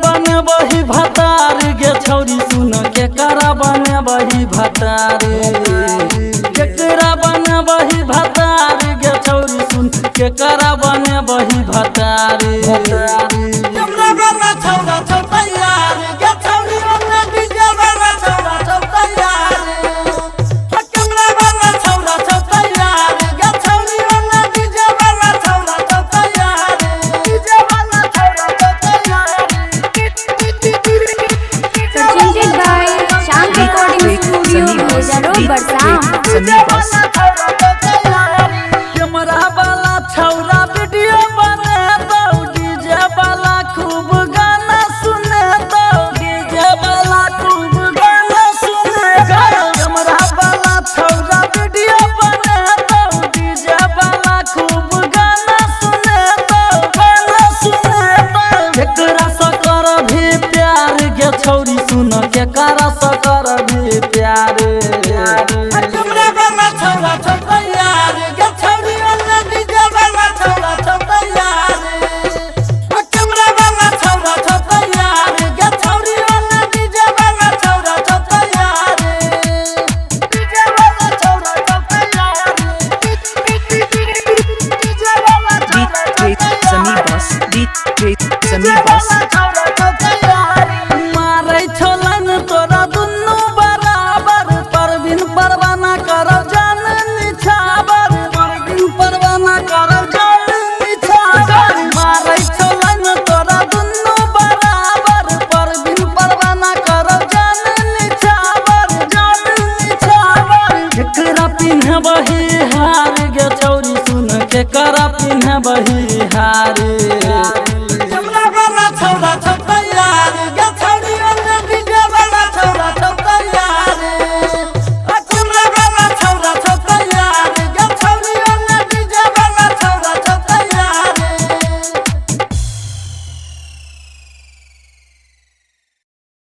बने वही भतार गे छौरी सुन के करा बने वही भतार केकरा बने वही भतार गे छौरी सुन के करा बने वही भतार कैमरा वाला छौरा वीडियो बने तो डीजे वाला खूब गाना सुने तो डीजे वाला खूब गाना सुने कैमरा वाला छौरा वीडियो बने तो डीजे वाला खूब गाना सुने तो गाना सुने केकरा से कर भी प्यार गे छौरी सुन के करा से कर भी प्यार मारे छोलन तोरा दुन्नू बराबर परवीन परवाना करब जान निछावर परवीन परवाना करब जान निछावर मारे छोलन तोरा दुन्नू बराबर परवीन परवाना करब जान निछावर केकरा पिन्ह वही हार गे छौरी सुन के करा पिन्ह वही हार